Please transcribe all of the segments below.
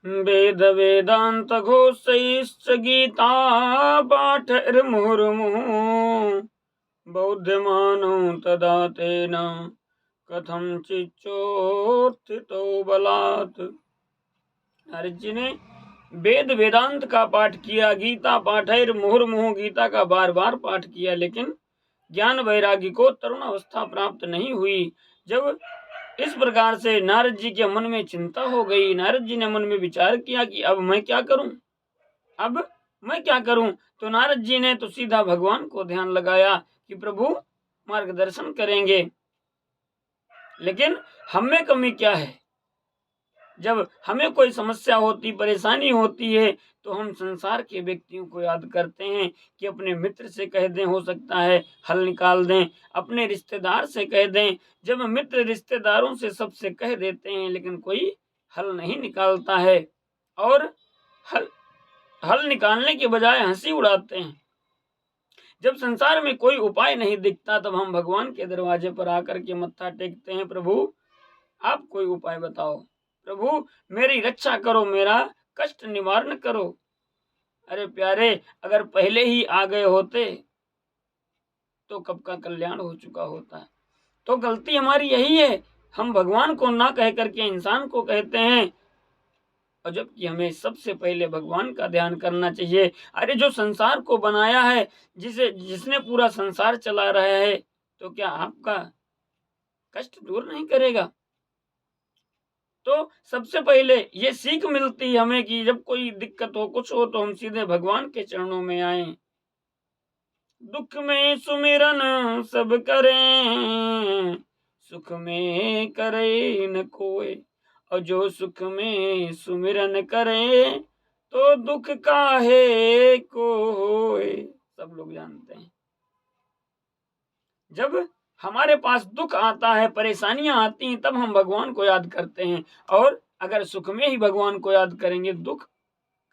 वेद वेदांत घोषैश्च गीता पाठैर्मुहुर्मुहुः बौध्यमानो तदा तेन कथम चिच्चोत्थितो बलात्। नारद जी ने वेद वेदांत का पाठ किया, गीता पाठैर्मुहुर्मुहुः गीता का बार बार पाठ किया, लेकिन ज्ञान वैराग्य को तरुण अवस्था प्राप्त नहीं हुई। जब इस प्रकार से नारद जी के मन में चिंता हो गई, नारद जी ने मन में विचार किया कि अब मैं क्या करूं, अब मैं क्या करूं। तो नारद जी ने तो सीधा भगवान को ध्यान लगाया कि प्रभु मार्गदर्शन करेंगे, लेकिन हम में कमी क्या है। जब हमें कोई समस्या होती, परेशानी होती है, तो हम संसार के व्यक्तियों को याद करते हैं कि अपने मित्र से कह दें, हो सकता है हल निकाल दें, अपने रिश्तेदार से कह दें। जब मित्र रिश्तेदारों से सबसे कह देते हैं, लेकिन कोई हल नहीं निकालता है और हल निकालने के बजाय हंसी उड़ाते हैं। जब संसार में कोई उपाय नहीं दिखता, तब हम भगवान के दरवाजे पर आकर के मत्था टेकते हैं, प्रभु आप कोई उपाय बताओ, प्रभु मेरी रक्षा करो, मेरा कष्ट निवारण करो। अरे प्यारे, अगर पहले ही आ गए होते तो कब का कल्याण हो चुका होता। तो गलती हमारी यही है, हम भगवान को ना कह करके इंसान को कहते हैं, और जबकि हमें सबसे पहले भगवान का ध्यान करना चाहिए। अरे जो संसार को बनाया है, जिसने पूरा संसार चला रहा है, तो क्या आपका कष्ट दूर नहीं करेगा। तो सबसे पहले ये सीख मिलती है हमें कि जब कोई दिक्कत हो, कुछ हो, तो हम सीधे भगवान के चरणों में आए। दुख में सुमिरन सब करें, सुख में करे न कोई, और जो सुख में सुमिरन करे तो दुख काहे को होए। सब लोग जानते हैं, जब हमारे पास दुख आता है, परेशानियां आती हैं, तब हम भगवान को याद करते हैं, और अगर सुख में ही भगवान को याद करेंगे, दुख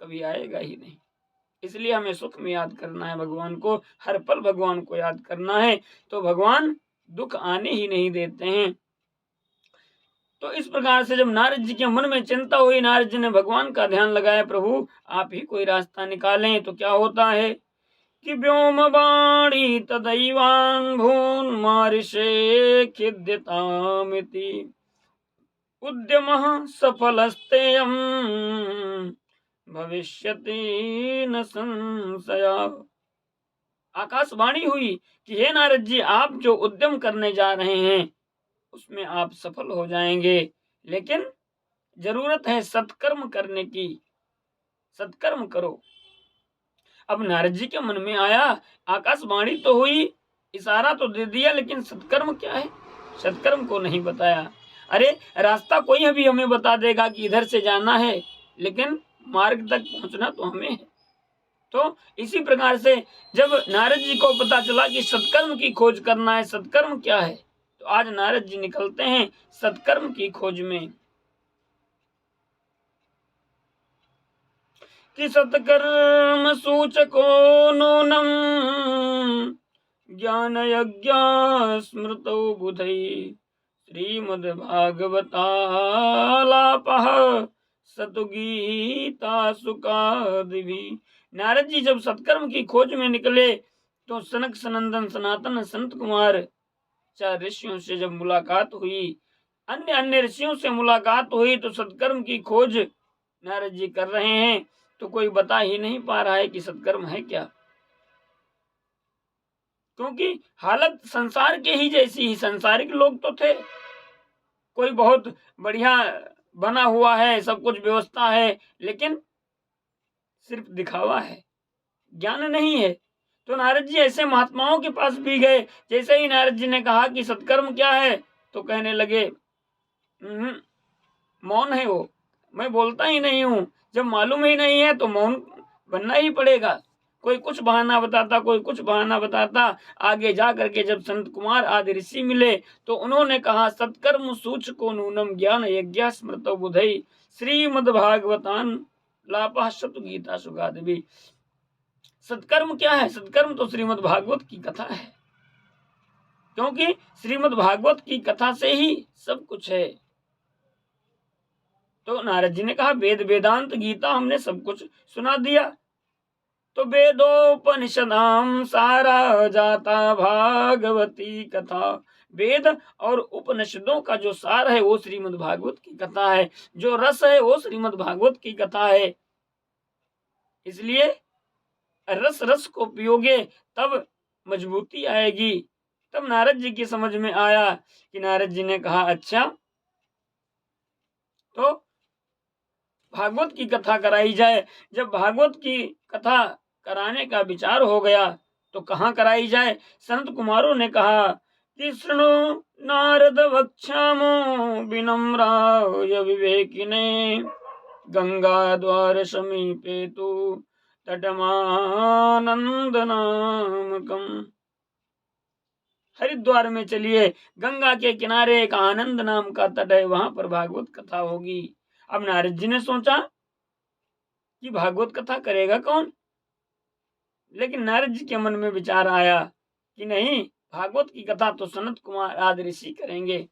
कभी आएगा ही नहीं। इसलिए हमें सुख में याद करना है भगवान को, हर पल भगवान को याद करना है, तो भगवान दुख आने ही नहीं देते हैं। तो इस प्रकार से जब नारद जी के मन में चिंता हुई, नारद जी ने भगवान का ध्यान लगाया, प्रभु आप ही कोई रास्ता निकालें। तो क्या होता है कि व्योम वाणी तदैवान् भून् मारिषे खिद्यतामिति उद्यमः सफलस्तेयम् भविष्यति न संशया। आकाशवाणी हुई कि हे नारद जी, आप जो उद्यम करने जा रहे हैं उसमें आप सफल हो जाएंगे, लेकिन जरूरत है सत्कर्म करने की, सत्कर्म करो। अब नारद जी के मन में आया, आकाशवाणी तो हुई, इशारा तो दे दिया, लेकिन सत्कर्म क्या है, सत्कर्म को नहीं बताया। अरे रास्ता कोई अभी हमें बता देगा कि इधर से जाना है, लेकिन मार्ग तक पहुंचना तो हमें है। तो इसी प्रकार से जब नारद जी को पता चला कि सत्कर्म की खोज करना है, सत्कर्म क्या है, तो आज नारद जी निकलते हैं सत्कर्म की खोज में कि सत्कर्म सूचको नूनम ज्ञान यज्ञ स्मृतो बुधै श्रीमद्भागवतालापः सतु गीता सुकादिभिः। नारद जी जब सत्कर्म की खोज में निकले, तो सनक सनंदन सनातन संत कुमार चार ऋषियों से जब मुलाकात हुई, अन्य अन्य ऋषियों से मुलाकात हुई, तो सत्कर्म की खोज नारद जी कर रहे हैं, तो कोई बता ही नहीं पा रहा है कि सत्कर्म है क्या, क्योंकि हालत संसार के ही जैसी ही, संसारिक लोग तो थे, कोई बहुत बढ़िया बना हुआ है, सब कुछ व्यवस्था है, लेकिन सिर्फ दिखावा है, ज्ञान नहीं है। तो नारद जी ऐसे महात्माओं के पास भी गए। जैसे ही नारद जी ने कहा कि सत्कर्म क्या है, तो कहने लगे मौन है वो, मैं बोलता ही नहीं हूँ। जब मालूम ही नहीं है तो मौन बनना ही पड़ेगा। कोई कुछ बहाना बताता, कोई कुछ बहाना बताता। आगे जा करके जब संत कुमार आदि ऋषि मिले, तो उन्होंने कहा सत्कर्म सूचको नूनम ज्ञान यज्ञ स्मृतो बुधई श्रीमद्भागवतान लापः सतु गीता सुगादिभिः। सत्कर्म क्या है, सत्कर्म तो श्रीमद् भागवत की कथा है, क्योंकि श्रीमद् भागवत की कथा से ही सब कुछ है। तो नारद जी ने कहा वेद वेदांत गीता हमने सब कुछ सुना दिया। तो वेदोपनिषदाम सारा जाता भागवती कथा। वेद और उपनिषदों का जो सार है वो श्रीमद् भागवत की कथा है, जो रस है वो श्रीमद् भागवत की कथा है। इसलिए रस रस को पियोगे तब मजबूती आएगी। तब नारद जी की समझ में आया कि नारद जी ने कहा अच्छा तो भागवत की कथा कराई जाए। जब भागवत की कथा कराने का विचार हो गया तो कहाँ कराई जाए। संत कुमारों ने कहा कि शृणु नारद वक्ष्यामो विनम्राय विवेकिने गंगा द्वार समीपे तु तटमानंद नामकम। हरिद्वार में चलिए, गंगा के किनारे एक आनंद नाम का तट है, वहां पर भागवत कथा होगी। अब नारद जी ने सोचा कि भागवत कथा करेगा कौन, लेकिन नारद जी के मन में विचार आया कि नहीं, भागवत की कथा तो सनत कुमार आदि ऋषि करेंगे,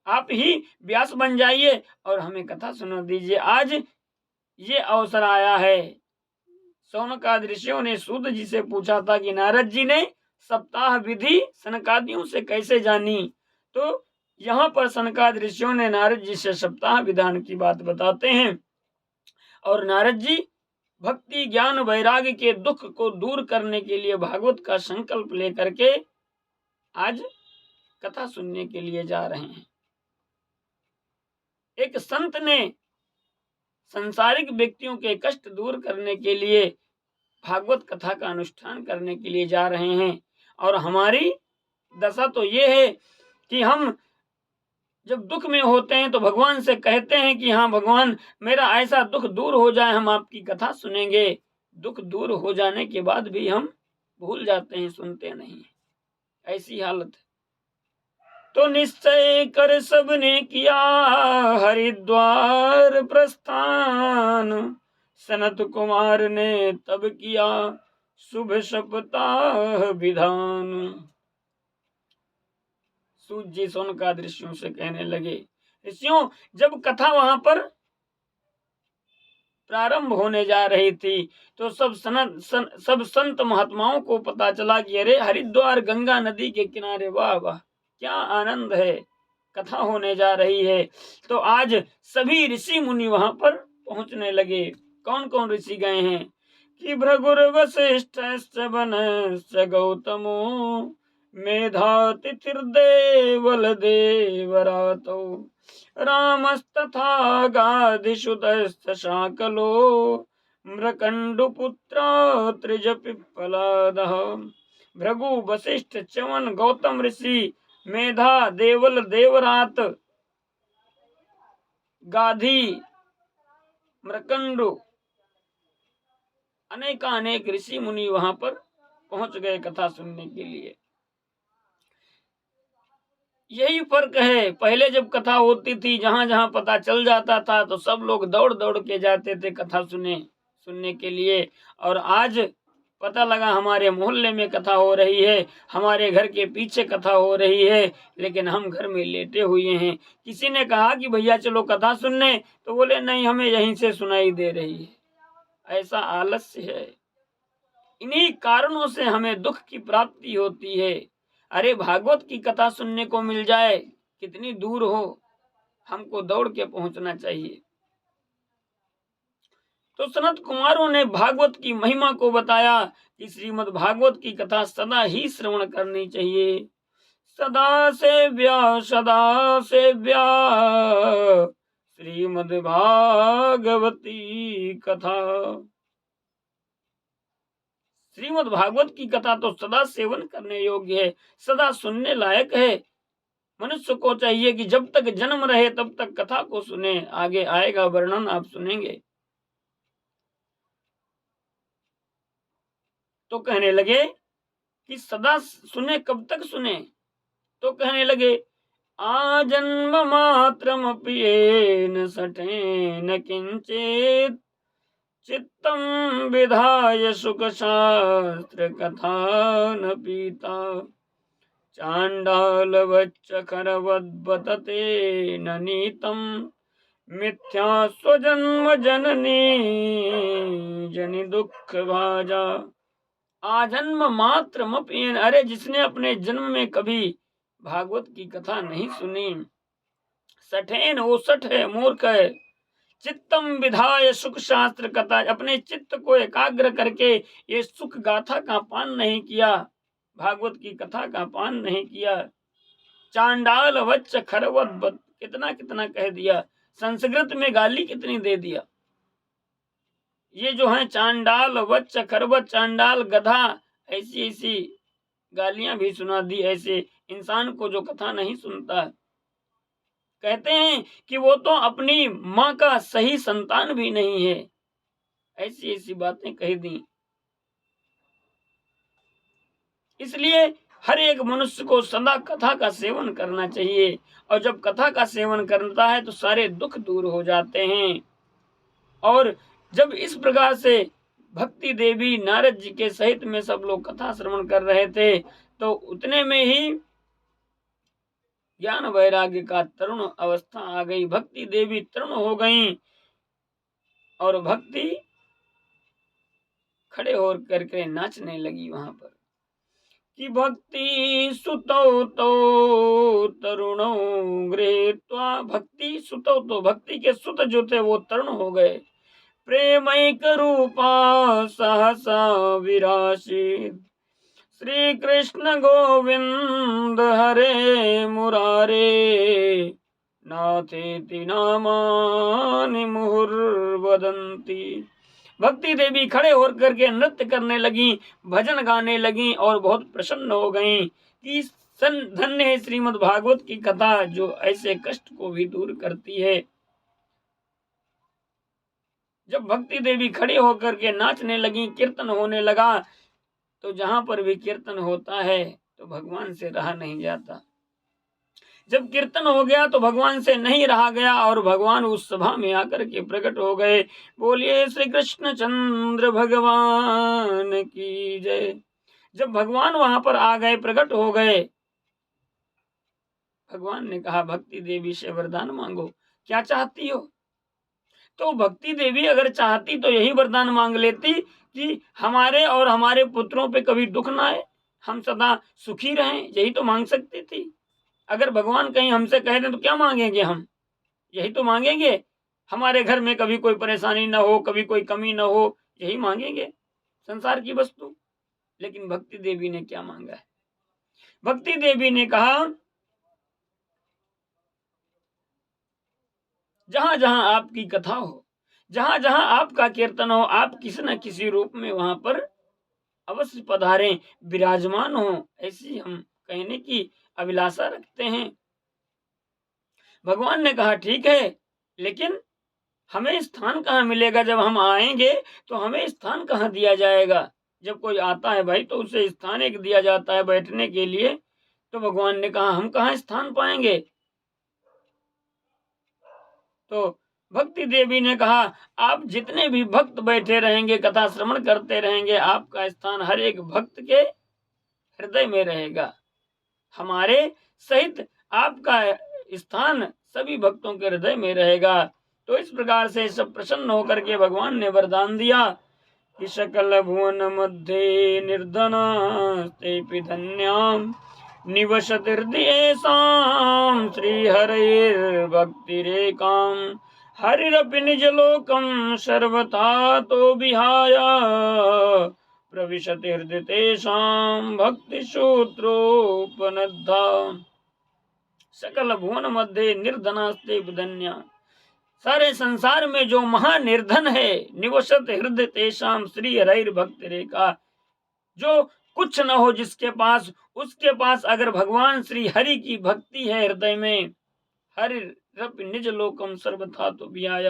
आप ही व्यास बन जाइए और हमें कथा सुना दीजिए। आज ये अवसर आया है। सौनकादि ऋषियों ने सूत जी से पूछा था कि नारद जी ने सप्ताह विधि सनकादियों से कैसे जानी, तो यहाँ पर सनकादि ऋषियों ने नारद जी से सप्ताह विधान की बात बताते हैं। और नारद जी भक्ति ज्ञान वैराग्य के दुख को दूर करने के लिए भागवत का संकल्प लेकर के आज कथा सुनने के लिए जा रहे हैं। एक संत ने संसारिक व्यक्तियों के कष्ट दूर करने के लिए भागवत कथा का अनुष्ठान करने के लिए जा रहे हैं। और हमारी दशा तो ये है कि हम जब दुख में होते हैं तो भगवान से कहते हैं कि हाँ भगवान, मेरा ऐसा दुख दूर हो जाए, हम आपकी कथा सुनेंगे। दुख दूर हो जाने के बाद भी हम भूल जाते हैं, सुनते नहीं, ऐसी हालत है। तो निश्चय कर सबने किया हरिद्वार प्रस्थान, सनत कुमार ने तब किया शुभ सप्ताह विधान। सूत जी सौनकादि ऋषियों से कहने लगे, ऋषियों, जब कथा वहां पर प्रारंभ होने जा रही थी तो सब संत महात्माओं को पता चला कि अरे हरिद्वार गंगा नदी के किनारे, वाह वाह क्या आनंद है, कथा होने जा रही है। तो आज सभी ऋषि मुनि वहां पर पहुंचने लगे। कौन कौन ऋषि गए हैं कि भृगुर वशिष्ठ गौतमो मेधातिथिर्देवल देवरातो रामस्तथा गाधिसुतश्च शाकलो मृकण्डुपुत्रा त्रिज पिप्पलादः। भृगु वशिष्ठ च्यवन गौतम ऋषि मेधा देवल देवरात गाधी मृकंडु अनेक ऋषि मुनि वहां पर पहुंच गए कथा सुनने के लिए। यही फर्क है, पहले जब कथा होती थी जहां जहां पता चल जाता था तो सब लोग दौड़ दौड़ के जाते थे कथा सुनने के लिए। और आज पता लगा हमारे मोहल्ले में कथा हो रही है, हमारे घर के पीछे कथा हो रही है, लेकिन हम घर में लेटे हुए हैं। किसी ने कहा कि भैया चलो कथा सुनने, तो बोले नहीं, हमें यहीं से सुनाई दे रही है। ऐसा आलस्य है। इन्हीं कारणों से हमें दुख की प्राप्ति होती है। अरे भागवत की कथा सुनने को मिल जाए, कितनी दूर हो, हमको दौड़ के पहुंचना चाहिए। तो सनत कुमारों ने भागवत की महिमा को बताया कि श्रीमद् भागवत की कथा सदा ही श्रवण करनी चाहिए। सदा सेव्या श्रीमद् भागवती कथा। श्रीमद् भागवत की कथा तो सदा सेवन करने योग्य है, सदा सुनने लायक है। मनुष्य को चाहिए कि जब तक जन्म रहे तब तक कथा को सुने। आगे आएगा वर्णन, आप सुनेंगे। तो कहने लगे कि सदा सुने, कब तक सुने, तो कहने लगे आजन्म मात्रमपि येन सठेन किंचित चित्तम विधाय सुख शास्त्र कथा न पीता चांडाल वच्च खरवद्वतते न नीतम मिथ्या स्वजन्म जननी जनि दुख भाजा। आजन्म मात्र मपेन, अरे जिसने अपने जन्म में कभी भागवत की कथा नहीं सुनी, सठेन ओसठ है, मूर्ख है। चित्तम विधाय सुख शास्त्र कथा, अपने चित्त को एकाग्र करके ये सुख गाथा का पान नहीं किया, भागवत की कथा का पान नहीं किया। चांडाल वच्च खरवत बद, कितना कितना कह दिया, संस्कृत में गाली कितनी दे दिया। ये जो है चांडाल वच्च खरवत, चांडाल गधा, ऐसी ऐसी गालियां भी सुना दी ऐसे इंसान को जो कथा नहीं सुनता। कहते हैं कि वो तो अपनी माँ का सही संतान भी नहीं है, ऐसी ऐसी बातें कह दी। इसलिए हर एक मनुष्य को सदा कथा का सेवन करना चाहिए, और जब कथा का सेवन करता है तो सारे दुख दूर हो जाते हैं। और जब इस प्रकार से भक्ति देवी नारद जी के सहित में सब लोग कथा श्रवण कर रहे थे, तो उतने में ही ज्ञान वैराग्य का तरुण अवस्था आ गई। भक्ति देवी तरुण हो गईं, और भक्ति खड़े हो करके नाचने लगी वहां पर कि भक्ति सुतौ तो तरुणो गृहीत्वा, भक्ति सुतौ तो, भक्ति के सुत जो थे वो तरुण हो गए। प्रेमैक रूपा सहसा विराशित, श्री कृष्ण गोविंद हरे मुरारे, नाथेति नामानि मुहुर्वदन्ति। भक्ति देवी खड़े होकर के नृत्य करने लगी, भजन गाने लगी और बहुत प्रसन्न हो गईं कि धन्य है श्रीमद् भागवत की कथा जो ऐसे कष्ट को भी दूर करती है। जब भक्ति देवी खड़ी होकर के नाचने लगी, कीर्तन होने लगा, तो जहां पर भी कीर्तन होता है तो भगवान से रहा नहीं जाता। जब कीर्तन हो गया तो भगवान से नहीं रहा गया, और भगवान उस सभा में आकर के प्रकट हो गए। बोलिए श्री कृष्ण चंद्र भगवान की जय। जब भगवान वहां पर आ गए, प्रकट हो गए, भगवान ने कहा भक्ति देवी से वरदान मांगो, क्या चाहती हो। तो भक्ति देवी अगर चाहती तो यही वरदान मांग लेती कि हमारे और हमारे पुत्रों पे कभी दुख ना आए, हम सदा सुखी रहें, यही तो मांग सकती थी। अगर भगवान कहीं हमसे कह दें तो क्या मांगेंगे हम, यही तो मांगेंगे, हमारे घर में कभी कोई परेशानी ना हो, कभी कोई कमी ना हो, यही मांगेंगे संसार की वस्तु। लेकिन भक्ति देवी ने क्या मांगा है। भक्ति देवी ने कहा जहां जहां आपकी कथा हो, जहां जहां आपका कीर्तन हो, आप किसी न किसी रूप में वहां पर अवश्य पधारें, विराजमान हो, ऐसी हम कहने की अभिलाषा रखते हैं। भगवान ने कहा ठीक है, लेकिन हमें स्थान कहाँ मिलेगा, जब हम आएंगे तो हमें स्थान कहाँ दिया जाएगा। जब कोई आता है भाई तो उसे स्थान एक दिया जाता है बैठने के लिए। तो भगवान ने कहा हम कहाँ स्थान पाएंगे। तो भक्ति देवी ने कहा आप जितने भी भक्त बैठे रहेंगे, कथा श्रवण करते रहेंगे, आपका स्थान हर एक भक्त के हृदय में रहेगा। हमारे सहित आपका स्थान सभी भक्तों के हृदय में रहेगा। तो इस प्रकार से सब प्रसन्न होकर के भगवान ने वरदान दिया कि सकल भुवन मध्ये निर्धनास्ते धन्याम निवसत हृदयेषां श्री हरिर्भक्तिरेकाम, हरिरपि निज लोकम सर्वथा तो विहाय, प्रविशति हृदय तेषां भक्ति सूत्रोपनद्धा। सकल भुवन मध्य निर्धनास्ते धन्या, सारे संसार में जो महानिर्धन है, निवसत हृदय तेषां श्री हरिर भक्ति रेखा, जो कुछ न हो जिसके पास, उसके पास अगर भगवान श्री हरि की भक्ति है हृदय में, हरि रप निज लोकम सर्वथा तो विहाय,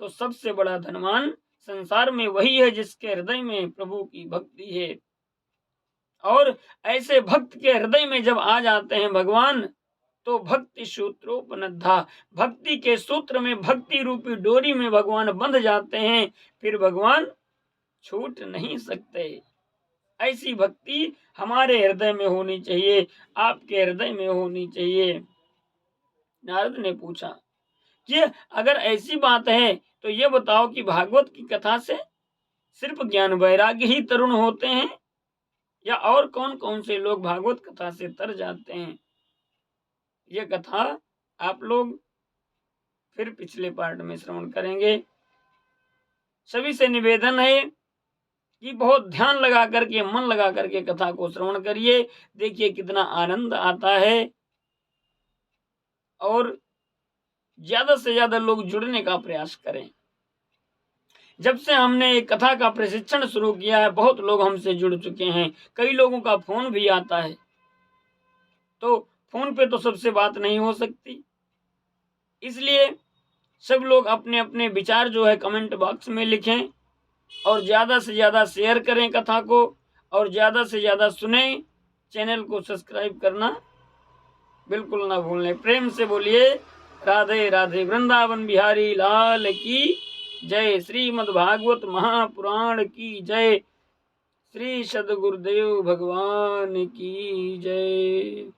तो सबसे बड़ा धनवान संसार में वही है जिसके हृदय में प्रभु की भक्ति है। और ऐसे भक्त के हृदय में जब आ जाते हैं भगवान, तो भक्ति सूत्रोपनद्धा, भक्ति के सूत्र में, भक्ति रूपी डोरी में भगवान बंध जाते हैं, फिर भगवान छूट नहीं सकते। ऐसी भक्ति हमारे हृदय में होनी चाहिए, आपके हृदय में होनी चाहिए। नारद ने पूछा कि अगर ऐसी बात है तो ये बताओ कि भागवत की कथा से सिर्फ ज्ञान वैराग्य ही तरुण होते हैं या और कौन कौन से लोग भागवत कथा से तर जाते हैं? ये कथा आप लोग फिर पिछले पार्ट में श्रवण करेंगे। सभी से निवेदन है कि बहुत ध्यान लगा करके, मन लगा करके कथा को श्रवण करिए। देखिए कितना आनंद आता है और ज्यादा से ज्यादा लोग जुड़ने का प्रयास करें। जब से हमने एक कथा का प्रशिक्षण शुरू किया है, बहुत लोग हमसे जुड़ चुके हैं। कई लोगों का फोन भी आता है, तो फोन पे तो सबसे बात नहीं हो सकती, इसलिए सब लोग अपने अपने विचार जो है कमेंट बॉक्स में लिखें और ज़्यादा से ज़्यादा शेयर करें कथा को और ज़्यादा से ज़्यादा सुनें। चैनल को सब्सक्राइब करना बिल्कुल ना भूलें। प्रेम से बोलिए राधे राधे। वृंदावन बिहारी लाल की जय। श्रीमद् भागवत महापुराण की जय। श्री सद्गुरुदेव भगवान की जय।